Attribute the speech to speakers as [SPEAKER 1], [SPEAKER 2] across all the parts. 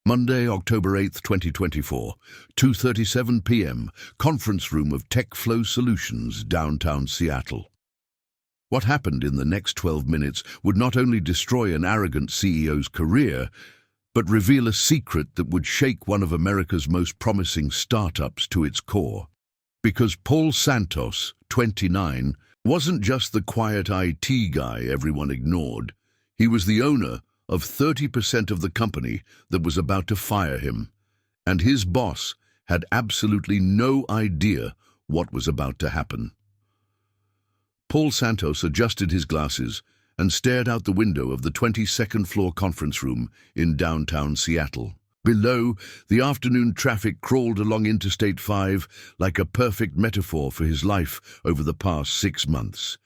[SPEAKER 1] Monday, October 8th, 2024, 2:37 p.m., conference room of TechFlow Solutions, downtown Seattle. What happened in the next 12 minutes would not only destroy an arrogant CEO's career, but reveal a secret that would shake one of America's most promising startups to its core. Because Paul Santos, 29, wasn't just the quiet IT guy everyone ignored. He was the owner of 30% of the company that was about to fire him, and his boss had absolutely no idea what was about to happen. Paul Santos adjusted his glasses and stared out the window of the 22nd floor conference room in downtown Seattle. Below, the afternoon traffic crawled along Interstate 5 like a perfect metaphor for his life over the past 6 months.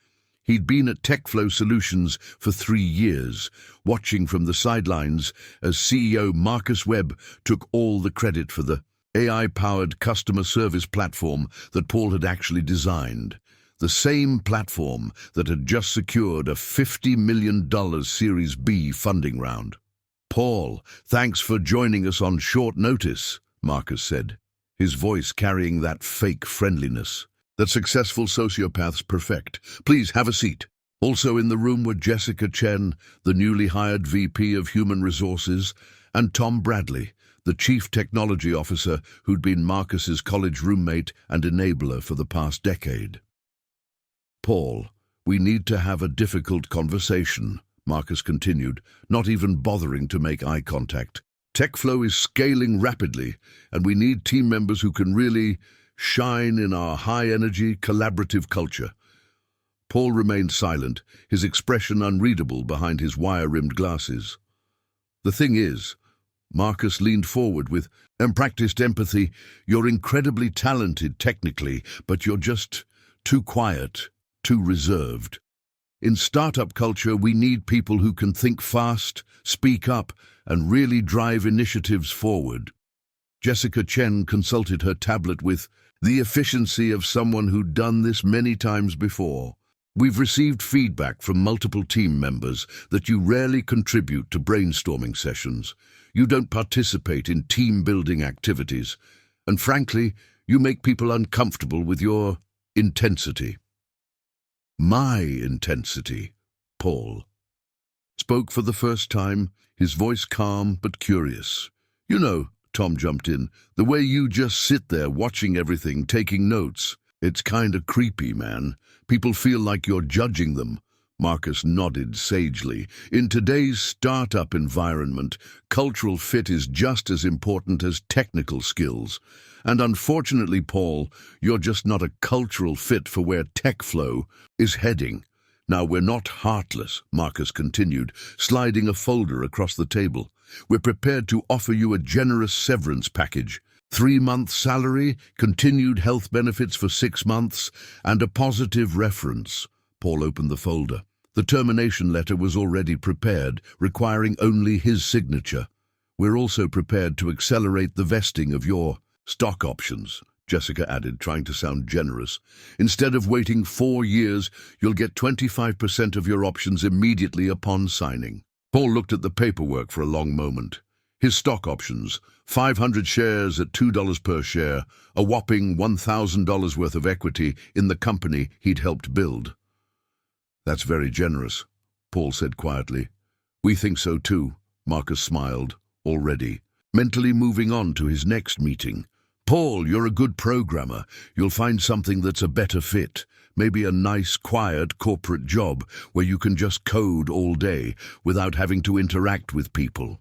[SPEAKER 1] He'd been at TechFlow Solutions for 3 years, watching from the sidelines as CEO Marcus Webb took all the credit for the AI-powered customer service platform that Paul had actually designed. The same platform that had just secured a $50 million Series B funding round. "Paul, thanks for joining us on short notice," Marcus said, his voice carrying that fake friendliness that successful sociopaths perfect. "Please have a seat." Also in the room were Jessica Chen, the newly hired VP of Human Resources, and Tom Bradley, the Chief Technology Officer who'd been Marcus's college roommate and enabler for the past decade. "Paul, we need to have a difficult conversation," Marcus continued, not even bothering to make eye contact. "TechFlow is scaling rapidly, and we need team members who can really shine in our high-energy, collaborative culture." Paul remained silent, his expression unreadable behind his wire-rimmed glasses. "The thing is," Marcus leaned forward with unpracticed empathy, "you're incredibly talented technically, but you're just too quiet, too reserved. In startup culture, we need people who can think fast, speak up, and really drive initiatives forward." Jessica Chen consulted her tablet with the efficiency of someone who'd done this many times before. "We've received feedback from multiple team members that you rarely contribute to brainstorming sessions. You don't participate in team-building activities, and frankly, you make people uncomfortable with your intensity." "My intensity," Paul spoke for the first time, his voice calm but curious. "You know," Tom jumped in, "the way you just sit there watching everything, taking notes. It's kinda creepy, man. People feel like you're judging them." Marcus nodded sagely. "In today's startup environment, cultural fit is just as important as technical skills. And unfortunately, Paul, you're just not a cultural fit for where TechFlow is heading." "Now, we're not heartless," Marcus continued, sliding a folder across the table. "We're prepared to offer you a generous severance package. 3-month salary, continued health benefits for 6 months, and a positive reference." Paul opened the folder. The termination letter was already prepared, requiring only his signature. "We're also prepared to accelerate the vesting of your stock options," Jessica added, trying to sound generous. "Instead of waiting 4 years, you'll get 25% of your options immediately upon signing." Paul looked at the paperwork for a long moment. His stock options, 500 shares at $2 per share, a whopping $1,000 worth of equity in the company he'd helped build. "That's very generous," Paul said quietly. "We think so too," Marcus smiled, already, mentally moving on to his next meeting. "Paul, you're a good programmer. You'll find something that's a better fit. Maybe a nice, quiet corporate job where you can just code all day without having to interact with people."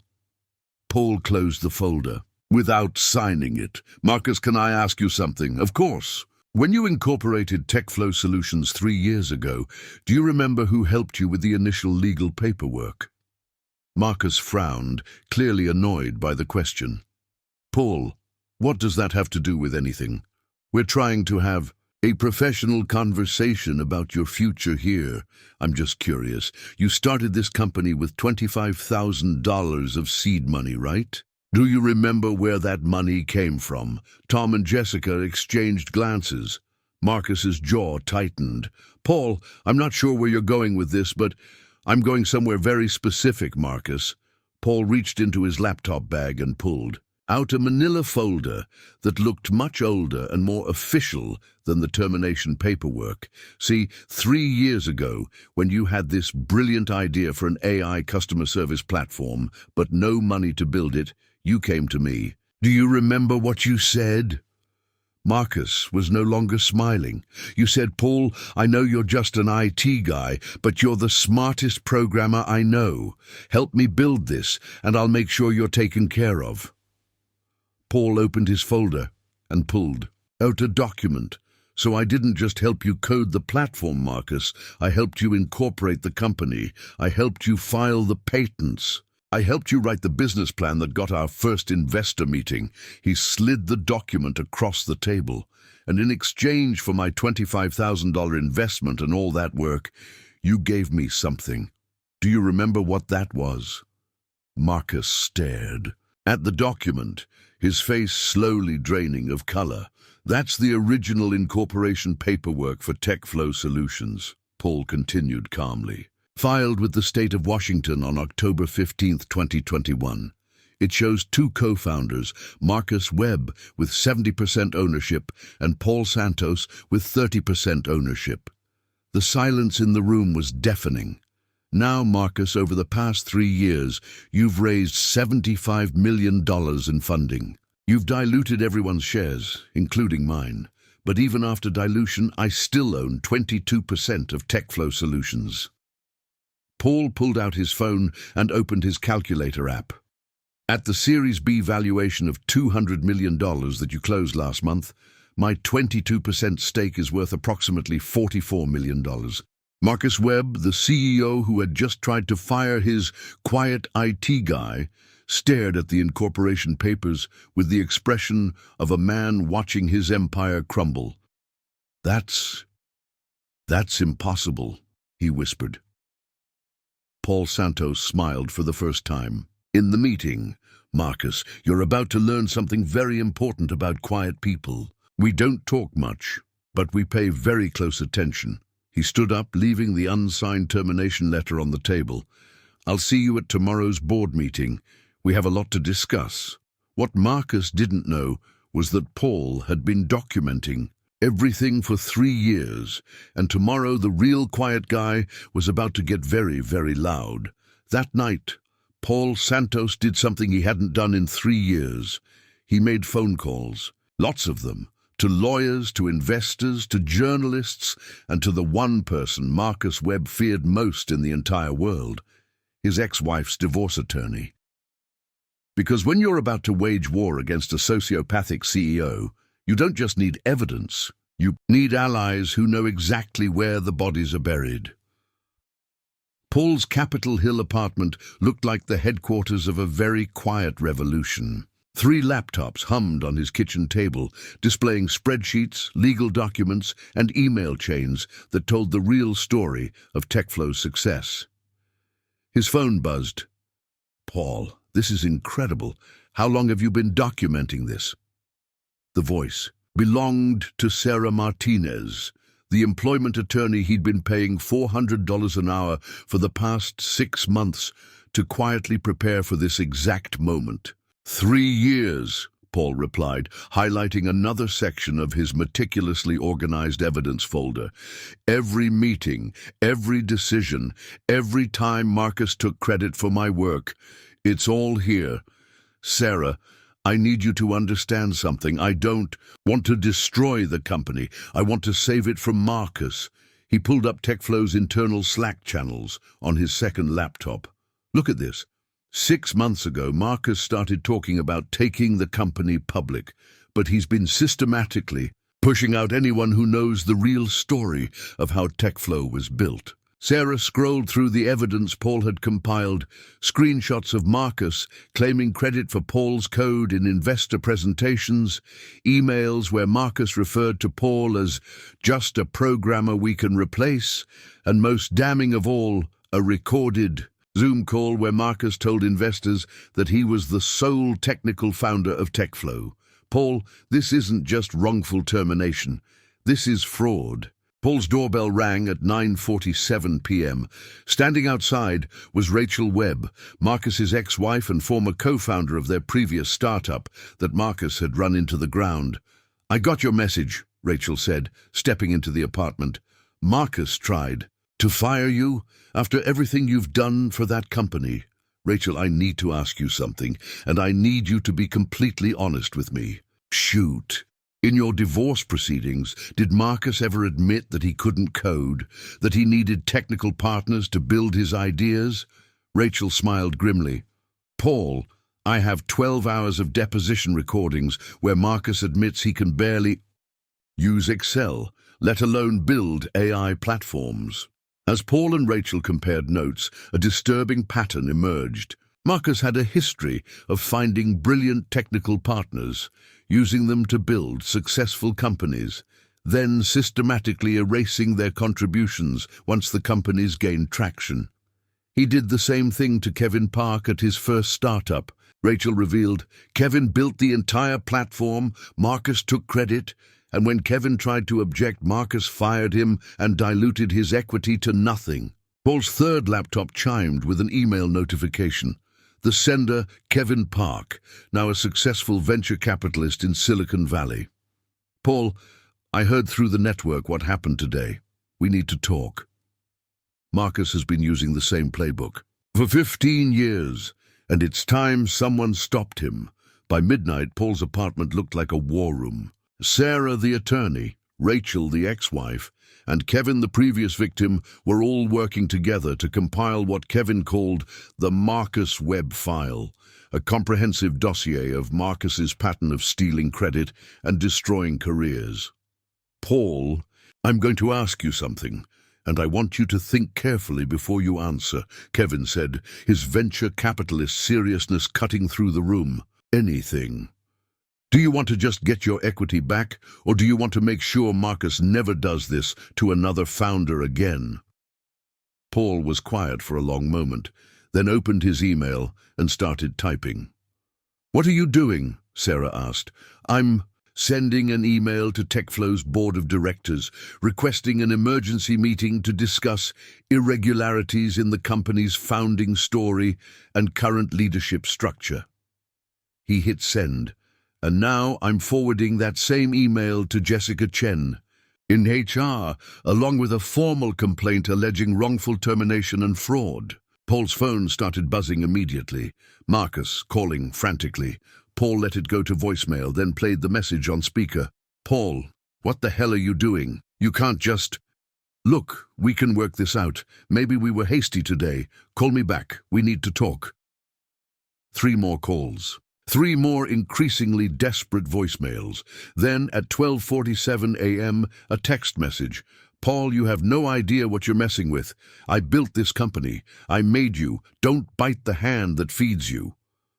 [SPEAKER 1] Paul closed the folder. "Without signing it. Marcus, can I ask you something?" "Of course. When you incorporated TechFlow Solutions 3 years ago, do you remember who helped you with the initial legal paperwork?" Marcus frowned, clearly annoyed by the question. "Paul, what does that have to do with anything? We're trying to have a professional conversation about your future here. I'm just curious. You started this company with $25,000 of seed money, right? Do you remember where that money came from?" Tom and Jessica exchanged glances. Marcus's jaw tightened. "Paul, I'm not sure where you're going with this, but I'm going somewhere very specific, Marcus." Paul reached into his laptop bag and pulled out a manila folder that looked much older and more official than the termination paperwork. See, 3 years ago, when you had this brilliant idea for an AI customer service platform, but no money to build it, you came to me. Do you remember what you said? Marcus was no longer smiling. You said, Paul, I know you're just an IT guy, but you're the smartest programmer I know. Help me build this, and I'll make sure you're taken care of. Paul opened his folder and pulled out a document. So I didn't just help you code the platform, Marcus. I helped you incorporate the company. I helped you file the patents. I helped you write the business plan that got our first investor meeting. He slid the document across the table. And in exchange for my $25,000 investment and all that work, you gave me something. Do you remember what that was? Marcus stared at the document, his face slowly draining of color. That's the original incorporation paperwork for TechFlow Solutions, Paul continued calmly. Filed with the state of Washington on October 15, 2021. It shows 2 co-founders, Marcus Webb with 70% ownership and Paul Santos with 30% ownership. The silence in the room was deafening. Now, Marcus, over the past 3 years, you've raised $75 million in funding. You've diluted everyone's shares, including mine. But even after dilution, I still own 22% of TechFlow Solutions. Paul pulled out his phone and opened his calculator app. At the Series B valuation of $200 million that you closed last month, my 22% stake is worth approximately $44 million. Marcus Webb, the CEO who had just tried to fire his quiet IT guy, stared at the incorporation papers with the expression of a man watching his empire crumble. That's impossible, he whispered. Paul Santos smiled for the first time. In the meeting, Marcus, you're about to learn something very important about quiet people. We don't talk much, but we pay very close attention. He stood up, leaving the unsigned termination letter on the table. I'll see you at tomorrow's board meeting. We have a lot to discuss. What Marcus didn't know was that Paul had been documenting everything for 3 years, and tomorrow the real quiet guy was about to get very, very loud. That night, Paul Santos did something he hadn't done in 3 years. He made phone calls, lots of them, to lawyers, to investors, to journalists, and to the one person Marcus Webb feared most in the entire world, his ex-wife's divorce attorney. Because when you're about to wage war against a sociopathic CEO, you don't just need evidence, you need allies who know exactly where the bodies are buried. Paul's Capitol Hill apartment looked like the headquarters of a very quiet revolution. 3 laptops hummed on his kitchen table, displaying spreadsheets, legal documents, and email chains that told the real story of TechFlow's success. His phone buzzed. Paul, this is incredible. How long have you been documenting this? The voice belonged to Sarah Martinez, the employment attorney he'd been paying $400 an hour for the past 6 months to quietly prepare for this exact moment. 3 years, Paul replied, highlighting another section of his meticulously organized evidence folder. Every meeting, every decision, every time Marcus took credit for my work, it's all here. Sarah, I need you to understand something. I don't want to destroy the company. I want to save it from Marcus. He pulled up TechFlow's internal Slack channels on his second laptop. Look at this. 6 months ago, Marcus started talking about taking the company public, but he's been systematically pushing out anyone who knows the real story of how TechFlow was built. Sarah scrolled through the evidence Paul had compiled, screenshots of Marcus claiming credit for Paul's code in investor presentations, emails where Marcus referred to Paul as just a programmer we can replace, and most damning of all, a recorded Zoom call where Marcus told investors that he was the sole technical founder of TechFlow. Paul, this isn't just wrongful termination. This is fraud. Paul's doorbell rang at 9:47 p.m. Standing outside was Rachel Webb, Marcus's ex-wife and former co-founder of their previous startup that Marcus had run into the ground. "I got your message," Rachel said, stepping into the apartment. "Marcus tried to fire you after everything you've done for that company." "Rachel, I need to ask you something, and I need you to be completely honest with me." "Shoot. In your divorce proceedings, did Marcus ever admit that he couldn't code, that he needed technical partners to build his ideas?" Rachel smiled grimly. "Paul, I have 12 hours of deposition recordings where Marcus admits he can barely use Excel, let alone build AI platforms." As Paul and Rachel compared notes, a disturbing pattern emerged. Marcus had a history of finding brilliant technical partners, using them to build successful companies, then systematically erasing their contributions once the companies gained traction. He did the same thing to Kevin Park at his first startup. Rachel revealed, "Kevin built the entire platform, Marcus took credit, and when Kevin tried to object, Marcus fired him and diluted his equity to nothing." Paul's third laptop chimed with an email notification. The sender, Kevin Park, now a successful venture capitalist in Silicon Valley. "Paul, I heard through the network what happened today. We need to talk. Marcus has been using the same playbook for 15 years, and it's time someone stopped him." By midnight, Paul's apartment looked like a war room. Sarah, the attorney, Rachel, the ex-wife, and Kevin, the previous victim, were all working together to compile what Kevin called the Marcus Webb file, a comprehensive dossier of Marcus's pattern of stealing credit and destroying careers. "Paul, I'm going to ask you something, and I want you to think carefully before you answer," Kevin said, his venture capitalist seriousness cutting through the room. "Anything. Do you want to just get your equity back, or do you want to make sure Marcus never does this to another founder again?" Paul was quiet for a long moment, then opened his email and started typing. "What are you doing?" Sarah asked. "I'm sending an email to TechFlow's board of directors, requesting an emergency meeting to discuss irregularities in the company's founding story and current leadership structure." He hit send. "And now I'm forwarding that same email to Jessica Chen in HR, along with a formal complaint alleging wrongful termination and fraud." Paul's phone started buzzing immediately. Marcus calling frantically. Paul let it go to voicemail, then played the message on speaker. "Paul, what the hell are you doing? You can't just—" "Look, we can work this out. Maybe we were hasty today. Call me back. We need to talk." 3 more calls. 3 more increasingly desperate voicemails. Then, at 12:47 a.m., a text message. "Paul, you have no idea what you're messing with. I built this company. I made you. Don't bite the hand that feeds you."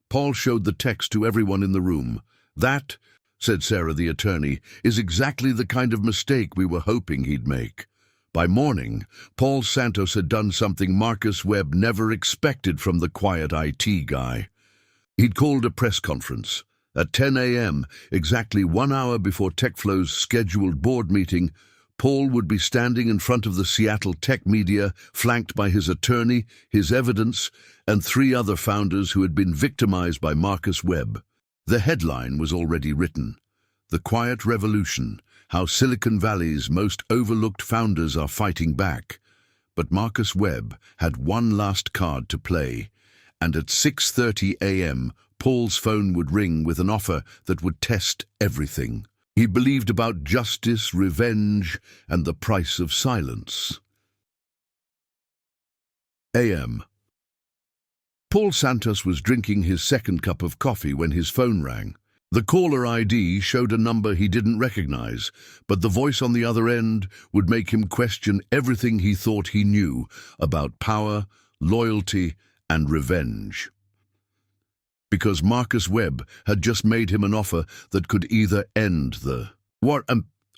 [SPEAKER 1] Paul showed the text to everyone in the room. "That," said Sarah, the attorney, "is exactly the kind of mistake we were hoping he'd make." By morning, Paul Santos had done something Marcus Webb never expected from the quiet IT guy. He'd called a press conference. At 10 a.m., exactly 1 hour before TechFlow's scheduled board meeting, Paul would be standing in front of the Seattle tech media, flanked by his attorney, his evidence, and 3 other founders who had been victimized by Marcus Webb. The headline was already written: "The Quiet Revolution, How Silicon Valley's Most Overlooked Founders Are Fighting Back." But Marcus Webb had one last card to play, and at 6:30 a.m., Paul's phone would ring with an offer that would test everything he believed about justice, revenge, and the price of silence. A.M. Paul Santos was drinking his second cup of coffee when his phone rang. The caller ID showed a number he didn't recognize, but the voice on the other end would make him question everything he thought he knew about power, loyalty, and revenge. Because Marcus Webb had just made him an offer that could either end the war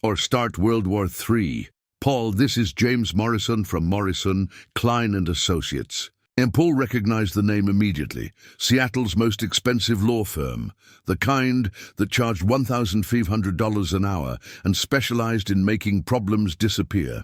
[SPEAKER 1] or start World War III. "Paul, this is James Morrison from Morrison, Klein & Associates. And Paul recognized the name immediately. Seattle's most expensive law firm, the kind that charged $1,500 an hour and specialized in making problems disappear.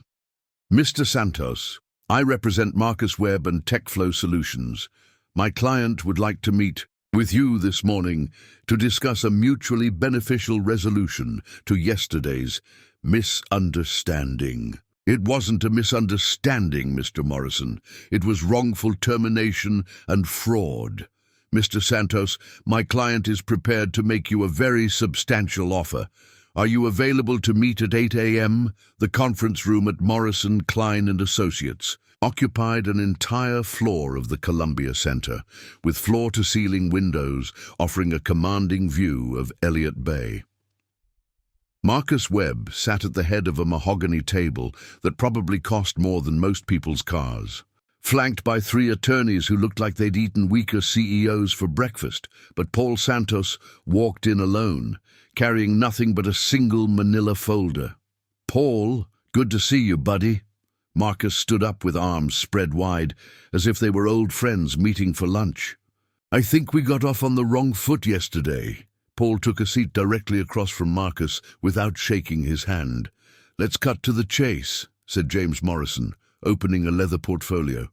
[SPEAKER 1] Mr. Santos, I represent Marcus Webb and TechFlow Solutions. My client would like to meet with you this morning to discuss a mutually beneficial resolution to yesterday's misunderstanding. It wasn't a misunderstanding, Mr. Morrison. It was wrongful termination and fraud. Mr. Santos, my client is prepared to make you a very substantial offer. Are you available to meet at 8 a.m.? The conference room at Morrison, Klein & Associates occupied an entire floor of the Columbia Center, with floor-to-ceiling windows offering a commanding view of Elliott Bay. Marcus Webb sat at the head of a mahogany table that probably cost more than most people's cars, flanked by 3 attorneys who looked like they'd eaten weaker CEOs for breakfast. But Paul Santos walked in alone, carrying nothing but a single manila folder. "Paul, good to see you, buddy." Marcus stood up with arms spread wide, as if they were old friends meeting for lunch. "I think we got off on the wrong foot yesterday." Paul took a seat directly across from Marcus without shaking his hand. "Let's cut to the chase," said James Morrison, opening a leather portfolio.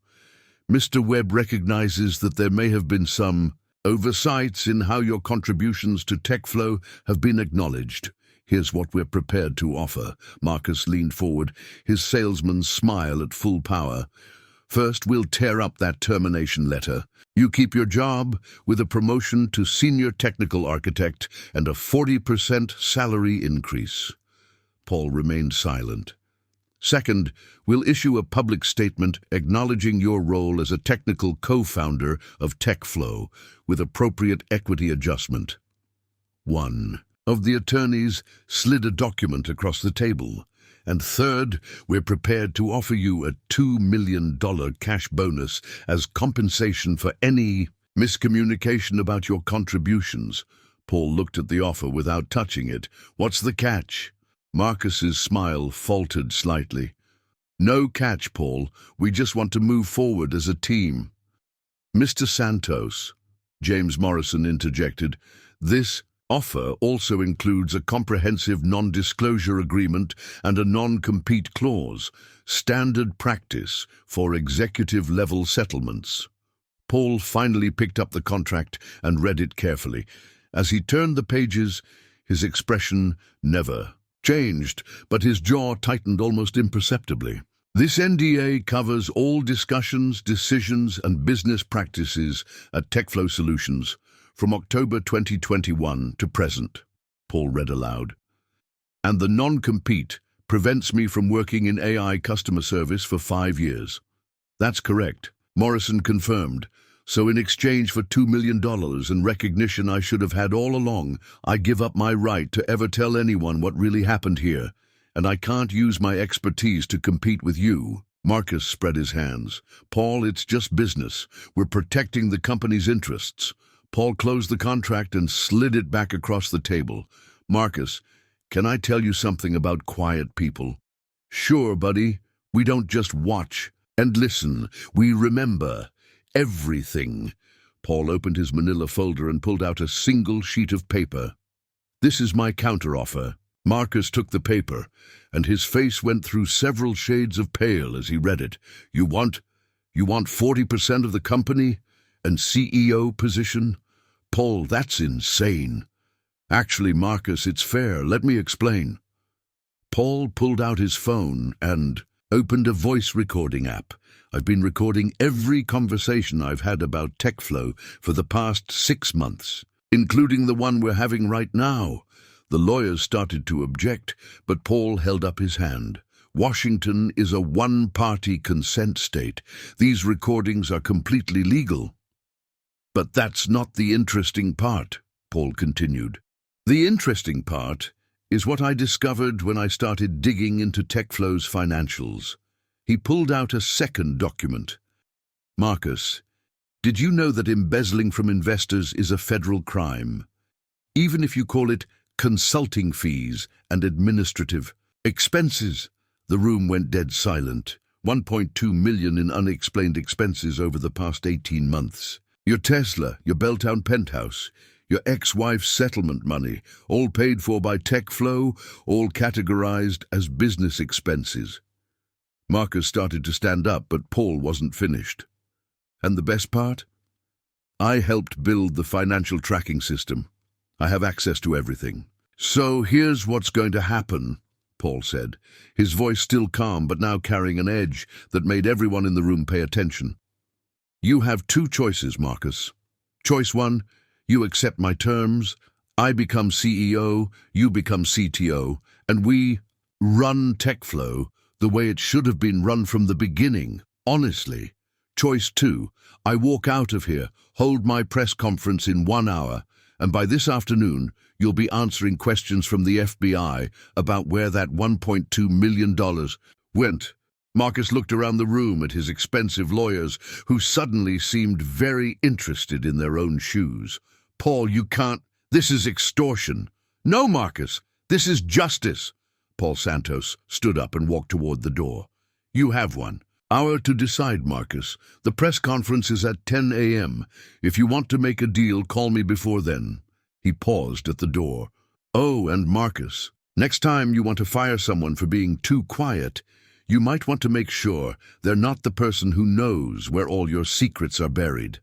[SPEAKER 1] "Mr. Webb recognizes that there may have been some oversights in how your contributions to TechFlow have been acknowledged. Here's what we're prepared to offer." Marcus leaned forward, his salesman's smile at full power. "First, we'll tear up that termination letter. You keep your job with a promotion to senior technical architect and a 40% salary increase." Paul remained silent. "Second, we'll issue a public statement acknowledging your role as a technical co-founder of TechFlow with appropriate equity adjustment." One of the attorneys slid a document across the table. "And third, we're prepared to offer you a $2 million cash bonus as compensation for any miscommunication about your contributions." Paul looked at the offer without touching it. "What's the catch?" Marcus's smile faltered slightly. "No catch, Paul. We just want to move forward as a team." "Mr. Santos," James Morrison interjected, "this offer also includes a comprehensive non-disclosure agreement and a non-compete clause, standard practice for executive-level settlements." Paul finally picked up the contract and read it carefully. As he turned the pages, his expression never changed, but his jaw tightened almost imperceptibly. "This NDA covers all discussions, decisions, and business practices at TechFlow Solutions from October 2021 to present," Paul read aloud. "And the non-compete prevents me from working in AI customer service for 5 years." "That's correct," Morrison confirmed. "So in exchange for $2 million and recognition I should have had all along, I give up my right to ever tell anyone what really happened here, and I can't use my expertise to compete with you." Marcus spread his hands. "Paul, it's just business. We're protecting the company's interests." Paul closed the contract and slid it back across the table. "Marcus, can I tell you something about quiet people?" "Sure, buddy. We don't just watch and listen. We remember everything." Paul opened his manila folder and pulled out a single sheet of paper. "This is my counteroffer." Marcus took the paper, and his face went through several shades of pale as he read it. You want 40% of the company and CEO position?" "Paul, that's insane." "Actually, Marcus, it's fair. Let me explain." Paul pulled out his phone and opened a voice recording app. "I've been recording every conversation I've had about TechFlow for the past 6 months, including the one we're having right now." The lawyers started to object, but Paul held up his hand. "Washington is a one-party consent state. These recordings are completely legal." "But that's not the interesting part," Paul continued. "The interesting part is what I discovered when I started digging into TechFlow's financials." He pulled out a second document. "Marcus, did you know that embezzling from investors is a federal crime? Even if you call it consulting fees and administrative expenses." The room went dead silent. 1.2 million in unexplained expenses over the past 18 months. Your Tesla, your Belltown penthouse, your ex-wife's settlement money, all paid for by TechFlow, all categorized as business expenses. Marcus started to stand up, but Paul wasn't finished. And the best part? I helped build the financial tracking system. I have access to everything. So here's what's going to happen, Paul said, his voice still calm but now carrying an edge that made everyone in the room pay attention. You have two choices, Marcus. Choice one, you accept my terms, I become CEO, you become CTO, and we run TechFlow the way it should have been run from the beginning, honestly. Choice two, I walk out of here, hold my press conference in 1 hour, and by this afternoon, you'll be answering questions from the FBI about where that $1.2 million went. Marcus looked around the room at his expensive lawyers, who suddenly seemed very interested in their own shoes. Paul, you can't. This is extortion. No, Marcus, this is justice. Paul Santos stood up and walked toward the door. You have 1 hour to decide, Marcus. The press conference is at 10 a.m. If you want to make a deal, call me before then. He paused at the door. Oh, and Marcus, next time you want to fire someone for being too quiet, you might want to make sure they're not the person who knows where all your secrets are buried.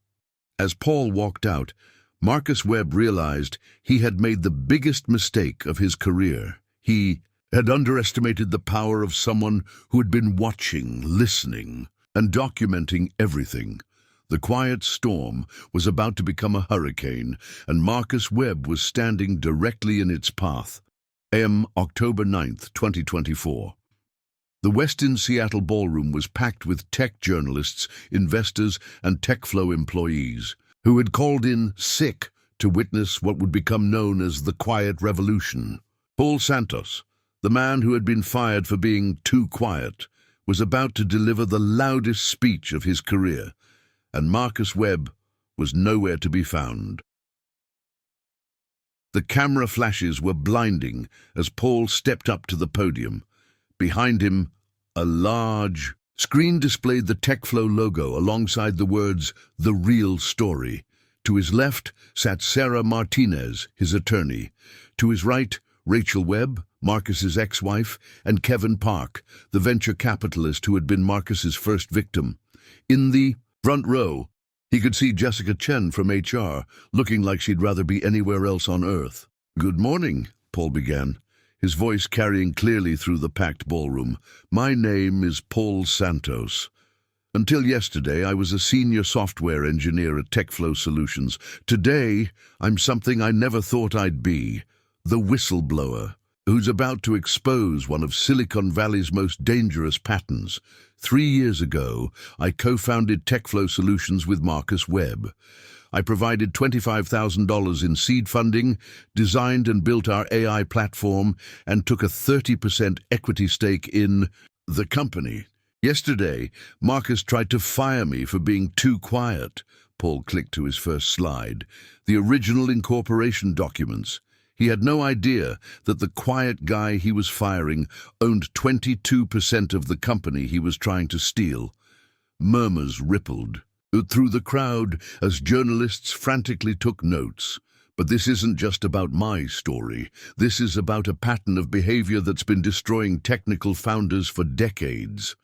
[SPEAKER 1] As Paul walked out, Marcus Webb realized he had made the biggest mistake of his career. He had underestimated the power of someone who had been watching, listening, and documenting everything. The quiet storm was about to become a hurricane, and Marcus Webb was standing directly in its path. October 9th, 2024. The Westin Seattle ballroom was packed with tech journalists, investors, and TechFlow employees who had called in sick to witness what would become known as the Quiet Revolution. Paul Santos, the man who had been fired for being too quiet, was about to deliver the loudest speech of his career, and Marcus Webb was nowhere to be found. The camera flashes were blinding as Paul stepped up to the podium. Behind him, a large screen displayed the TechFlow logo alongside the words, "The Real Story." To his left sat Sarah Martinez, his attorney. To his right, Rachel Webb, Marcus's ex-wife, and Kevin Park, the venture capitalist who had been Marcus's first victim. In the front row, he could see Jessica Chen from HR, looking like she'd rather be anywhere else on Earth. "Good morning," Paul began, his voice carrying clearly through the packed ballroom. "My name is Paul Santos. Until yesterday, I was a senior software engineer at TechFlow Solutions. Today, I'm something I never thought I'd be, the whistleblower, who's about to expose one of Silicon Valley's most dangerous patterns. 3 years ago, I co-founded TechFlow Solutions with Marcus Webb. I provided $25,000 in seed funding, designed and built our AI platform, and took a 30% equity stake in the company. Yesterday, Marcus tried to fire me for being too quiet." Paul clicked to his first slide. The original incorporation documents. He had no idea that the quiet guy he was firing owned 22% of the company he was trying to steal. Murmurs rippled through the crowd as journalists frantically took notes. But this isn't just about my story. This is about a pattern of behavior that's been destroying technical founders for decades.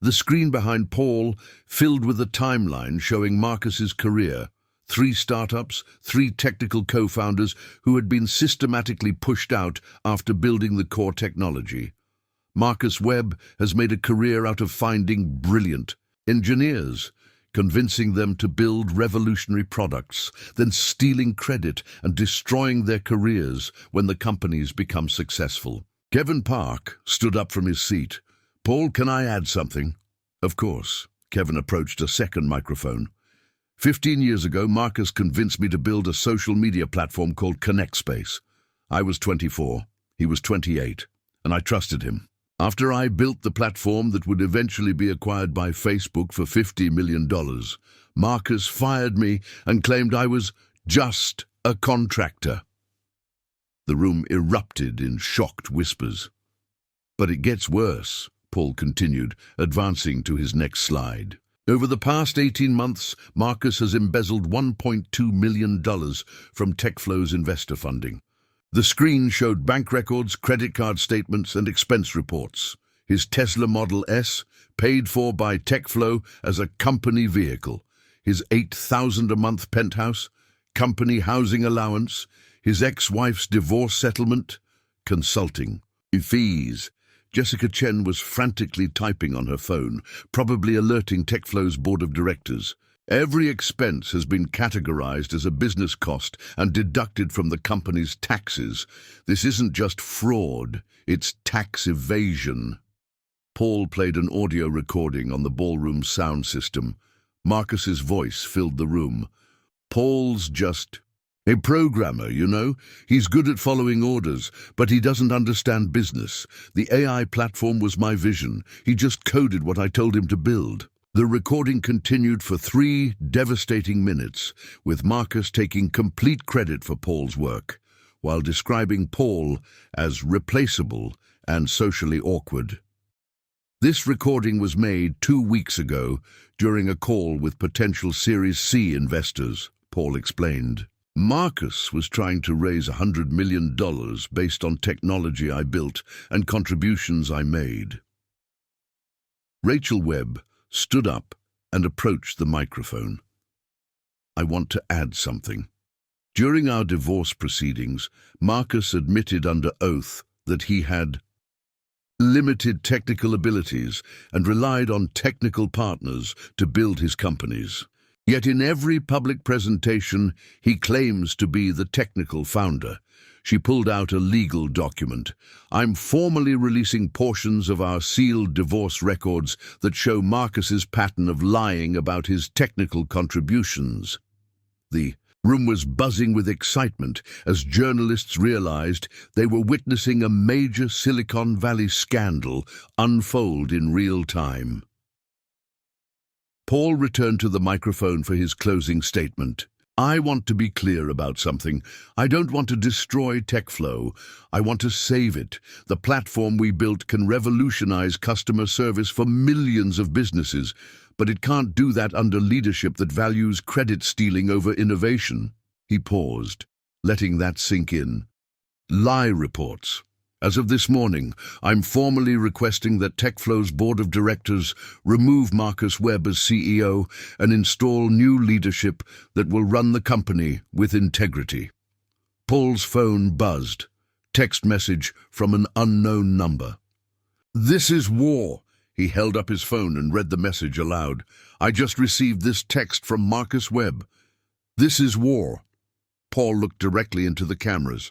[SPEAKER 1] The screen behind Paul filled with a timeline showing Marcus's career. 3 startups, 3 technical co-founders who had been systematically pushed out after building the core technology. Marcus Webb has made a career out of finding brilliant engineers, convincing them to build revolutionary products, then stealing credit and destroying their careers when the companies become successful. Kevin Park stood up from his seat. "Paul, can I add something?" "Of course." Kevin approached a second microphone. 15 years ago, Marcus convinced me to build a social media platform called ConnectSpace. I was 24, he was 28, and I trusted him. After I built the platform that would eventually be acquired by Facebook for $50 million, Marcus fired me and claimed I was just a contractor. The room erupted in shocked whispers. "But it gets worse," Paul continued, advancing to his next slide. Over the past 18 months, Marcus has embezzled $1.2 million from TechFlow's investor funding. The screen showed bank records, credit card statements, and expense reports. His Tesla Model S, paid for by TechFlow as a company vehicle. His $8,000 a month penthouse, company housing allowance, his ex-wife's divorce settlement, consulting, fees. Jessica Chen was frantically typing on her phone, probably alerting TechFlow's board of directors. Every expense has been categorized as a business cost and deducted from the company's taxes. This isn't just fraud, it's tax evasion. Paul played an audio recording on the ballroom sound system. Marcus's voice filled the room. Paul's just a programmer, you know. He's good at following orders, but he doesn't understand business. The AI platform was my vision. He just coded what I told him to build. The recording continued for 3 devastating minutes, with Marcus taking complete credit for Paul's work, while describing Paul as replaceable and socially awkward. This recording was made 2 weeks ago during a call with potential Series C investors, Paul explained. Marcus was trying to raise $100 million based on technology I built and contributions I made. Rachel Webb stood up and approached the microphone. I want to add something. During our divorce proceedings, Marcus admitted under oath that he had limited technical abilities and relied on technical partners to build his companies. Yet in every public presentation, he claims to be the technical founder. She pulled out a legal document. I'm formally releasing portions of our sealed divorce records that show Marcus's pattern of lying about his technical contributions. The room was buzzing with excitement as journalists realized they were witnessing a major Silicon Valley scandal unfold in real time. Paul returned to the microphone for his closing statement. I want to be clear about something. I don't want to destroy TechFlow. I want to save it. The platform we built can revolutionize customer service for millions of businesses, but it can't do that under leadership that values credit stealing over innovation. He paused, letting that sink in. Lie reports. As of this morning, I'm formally requesting that TechFlow's board of directors remove Marcus Webb as CEO and install new leadership that will run the company with integrity. Paul's phone buzzed. Text message from an unknown number. This is war. He held up his phone and read the message aloud. I just received this text from Marcus Webb. This is war. Paul looked directly into the cameras.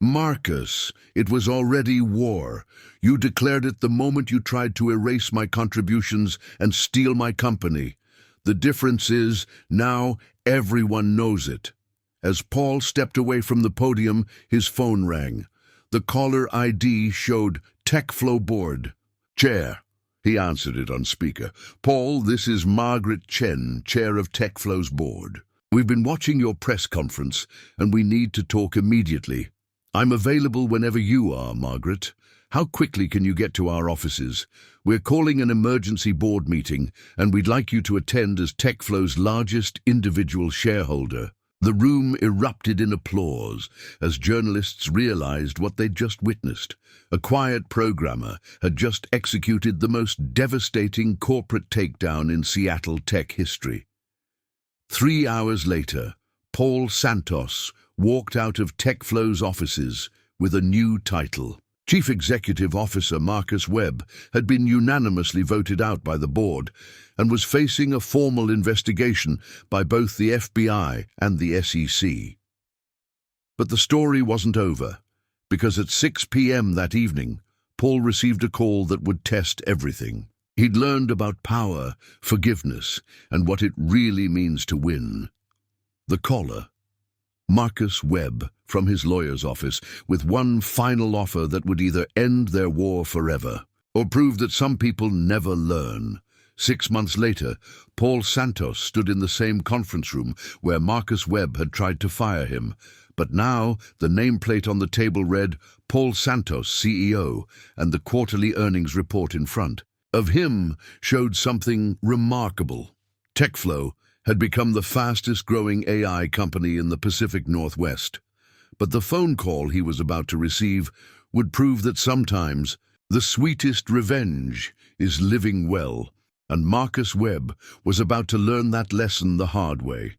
[SPEAKER 1] Marcus, it was already war. You declared it the moment you tried to erase my contributions and steal my company. The difference is, now everyone knows it. As Paul stepped away from the podium, his phone rang. The caller ID showed TechFlow Board. Chair. He answered it on speaker. Paul, this is Margaret Chen, chair of TechFlow's board. We've been watching your press conference, and we need to talk immediately. I'm available whenever you are, Margaret. How quickly can you get to our offices? We're calling an emergency board meeting, and we'd like you to attend as TechFlow's largest individual shareholder. The room erupted in applause as journalists realized what they'd just witnessed. A quiet programmer had just executed the most devastating corporate takedown in Seattle tech history. 3 hours later, Paul Santos walked out of TechFlow's offices with a new title. Chief Executive Officer Marcus Webb had been unanimously voted out by the board and was facing a formal investigation by both the FBI and the SEC. But the story wasn't over, because at 6 p.m. that evening, Paul received a call that would test everything. He'd learned about power, forgiveness, and what it really means to win. The caller, Marcus Webb, from his lawyer's office, with one final offer that would either end their war forever or prove that some people never learn. 6 months later, Paul Santos stood in the same conference room where Marcus Webb had tried to fire him, But now the nameplate on the table read Paul Santos, CEO, and the quarterly earnings report in front of him showed something remarkable. TechFlow had become the fastest-growing AI company in the Pacific Northwest. But the phone call he was about to receive would prove that sometimes the sweetest revenge is living well, and Marcus Webb was about to learn that lesson the hard way.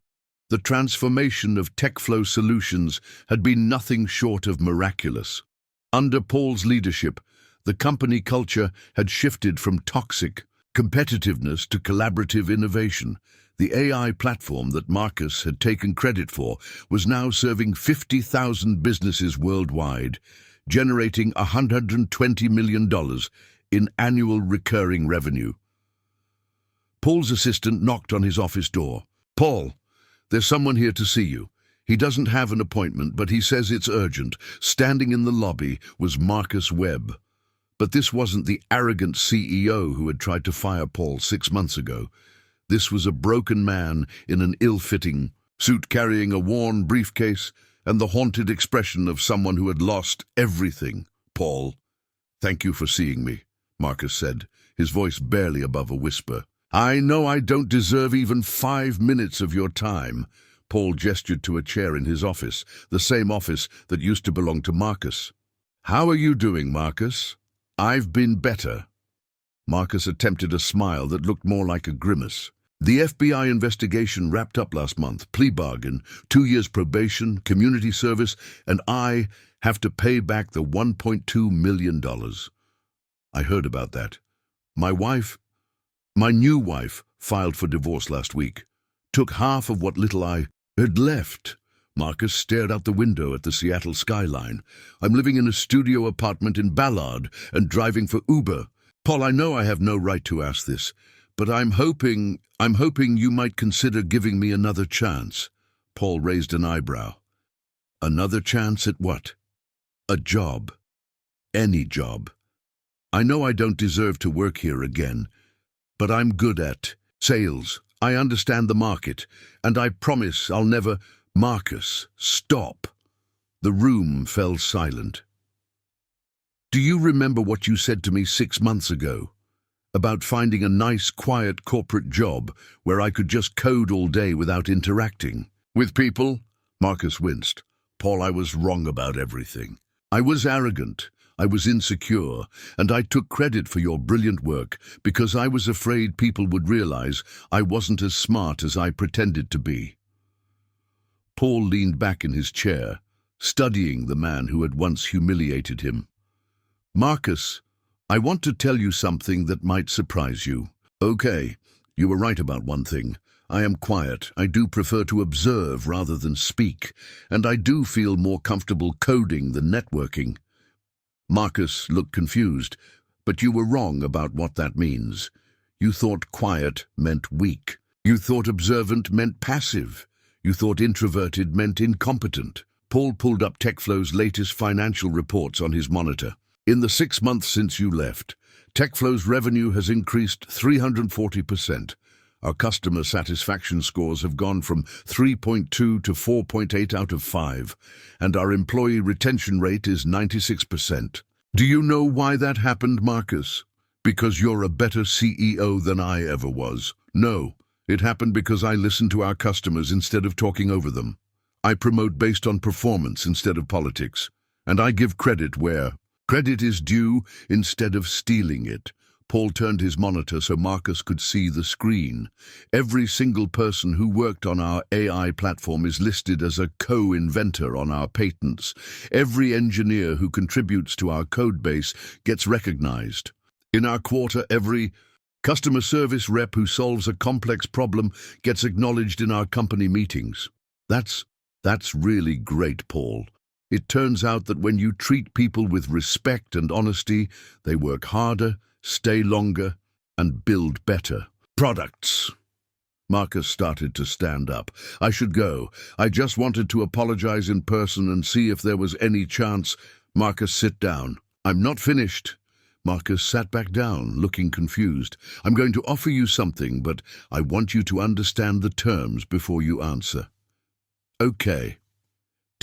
[SPEAKER 1] The transformation of TechFlow Solutions had been nothing short of miraculous. Under Paul's leadership, the company culture had shifted from toxic competitiveness to collaborative innovation. The AI platform that Marcus had taken credit for was now serving 50,000 businesses worldwide, generating $120 million in annual recurring revenue. Paul's assistant knocked on his office door. "Paul, there's someone here to see you. He doesn't have an appointment, but he says it's urgent." Standing in the lobby was Marcus Webb. But this wasn't the arrogant CEO who had tried to fire Paul 6 months ago. This was a broken man in an ill-fitting suit carrying a worn briefcase and the haunted expression of someone who had lost everything. "Paul, thank you for seeing me," Marcus said, his voice barely above a whisper. "I know I don't deserve even 5 minutes of your time." Paul gestured to a chair in his office, the same office that used to belong to Marcus. "How are you doing, Marcus?" "I've been better." Marcus attempted a smile that looked more like a grimace. "The FBI investigation wrapped up last month. Plea bargain, 2 years probation, community service, and I have to pay back the $1.2 million. I heard about that. My new wife, filed for divorce last week. Took half of what little I had left." Marcus stared out the window at the Seattle skyline. "I'm living in a studio apartment in Ballard and driving for Uber. Paul, I know I have no right to ask this, but I'm hoping you might consider giving me another chance." Paul raised an eyebrow. "Another chance at what?" "A job. Any job. I know I don't deserve to work here again, but I'm good at sales. I understand the market, and I promise I'll never—" "Marcus, stop." The room fell silent. "Do you remember what you said to me 6 months ago? About finding a nice, quiet corporate job where I could just code all day without interacting with people?" Marcus winced. "Paul, I was wrong about everything. I was arrogant, I was insecure, and I took credit for your brilliant work because I was afraid people would realize I wasn't as smart as I pretended to be." Paul leaned back in his chair, studying the man who had once humiliated him. "Marcus, I want to tell you something that might surprise you." "Okay, you were right about one thing. I am quiet. I do prefer to observe rather than speak, and I do feel more comfortable coding than networking." Marcus looked confused. "But you were wrong about what that means. You thought quiet meant weak. You thought observant meant passive. You thought introverted meant incompetent." Paul pulled up TechFlow's latest financial reports on his monitor. "In the 6 months since you left, TechFlow's revenue has increased 340%. Our customer satisfaction scores have gone from 3.2 to 4.8 out of 5, and our employee retention rate is 96%. Do you know why that happened, Marcus? Because you're a better CEO than I ever was. No, it happened because I listen to our customers instead of talking over them. I promote based on performance instead of politics, and I give credit where credit is due instead of stealing it." Paul turned his monitor so Marcus could see the screen. "Every single person who worked on our AI platform is listed as a co-inventor on our patents. Every engineer who contributes to our code base gets recognized. In our quarter, every customer service rep who solves a complex problem gets acknowledged in our company meetings." That's really great, Paul. It turns out that when you treat people with respect and honesty, they work harder, stay longer, and build better products. Marcus started to stand up. "I should go. I just wanted to apologize in person and see if there was any chance." "Marcus, sit down." "I'm not finished." Marcus sat back down, looking confused. "I'm going to offer you something, but I want you to understand the terms before you answer." "Okay.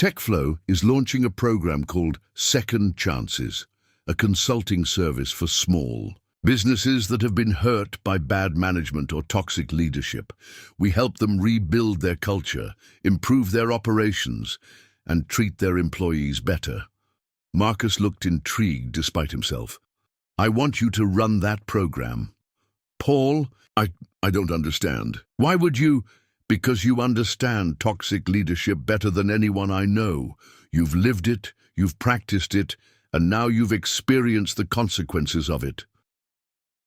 [SPEAKER 1] TechFlow is launching a program called Second Chances, a consulting service for small businesses that have been hurt by bad management or toxic leadership. We help them rebuild their culture, improve their operations, and treat their employees better. Marcus looked intrigued despite himself. I want you to run that program. Paul, I don't understand. Why would you? Because you understand toxic leadership better than anyone I know. You've lived it, you've practiced it, and now you've experienced the consequences of it.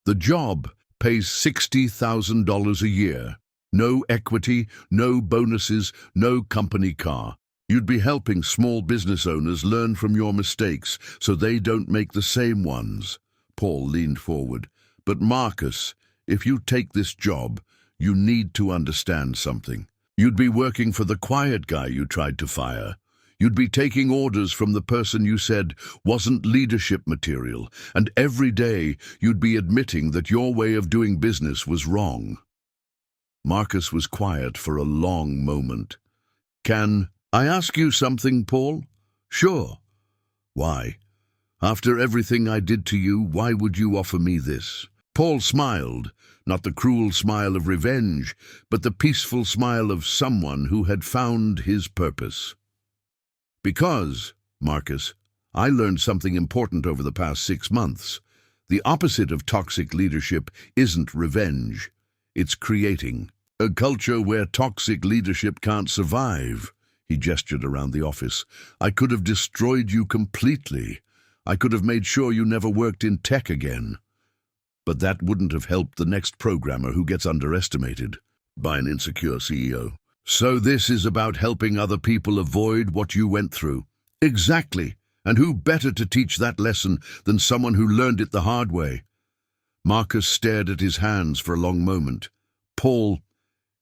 [SPEAKER 1] The job pays $60,000 a year. No equity, no bonuses, no company car. You'd be helping small business owners learn from your mistakes so they don't make the same ones. Paul leaned forward. But Marcus, if you take this job, you need to understand something. You'd be working for the quiet guy you tried to fire. You'd be taking orders from the person you said wasn't leadership material, and every day you'd be admitting that your way of doing business was wrong. Marcus was quiet for a long moment. Can I ask you something, Paul? Sure. Why? After everything I did to you, why would you offer me this? Paul smiled, not the cruel smile of revenge, but the peaceful smile of someone who had found his purpose. Because, Marcus, I learned something important over the past 6 months. The opposite of toxic leadership isn't revenge. It's creating a culture where toxic leadership can't survive. He gestured around the office. I could have destroyed you completely. I could have made sure you never worked in tech again. But that wouldn't have helped the next programmer who gets underestimated by an insecure CEO. So this is about helping other people avoid what you went through. Exactly. And who better to teach that lesson than someone who learned it the hard way? Marcus stared at his hands for a long moment. Paul,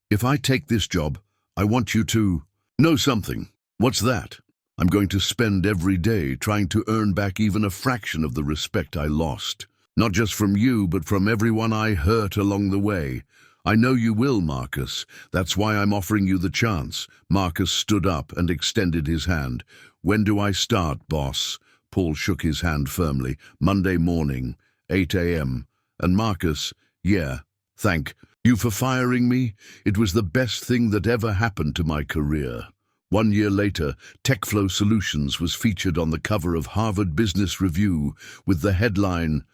[SPEAKER 1] if I take this job, I want you to know something. What's that? I'm going to spend every day trying to earn back even a fraction of the respect I lost. Not just from you, but from everyone I hurt along the way. I know you will, Marcus. That's why I'm offering you the chance. Marcus stood up and extended his hand. When do I start, boss? Paul shook his hand firmly. Monday morning, 8 a.m. And Marcus, yeah, thank you for firing me. It was the best thing that ever happened to my career. 1 year later, TechFlow Solutions was featured on the cover of Harvard Business Review with the headline,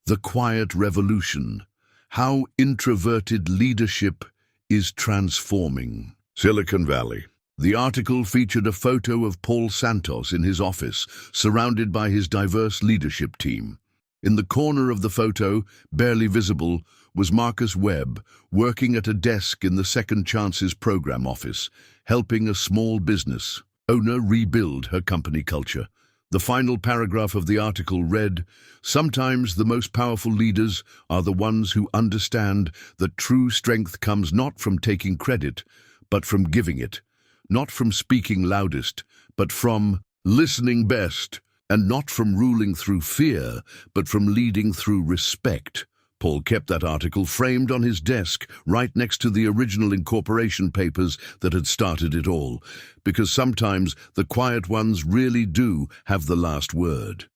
[SPEAKER 1] The Quiet Revolution: How Introverted Leadership is Transforming Silicon Valley. The article featured a photo of Paul Santos in his office, surrounded by his diverse leadership team. In the corner of the photo, barely visible, was Marcus Webb, working at a desk in the Second Chances program office, helping a small business owner rebuild her company culture. The final paragraph of the article read, "Sometimes the most powerful leaders are the ones who understand that true strength comes not from taking credit, but from giving it, not from speaking loudest, but from listening best, and not from ruling through fear, but from leading through respect." Paul kept that article framed on his desk right next to the original incorporation papers that had started it all, because sometimes the quiet ones really do have the last word.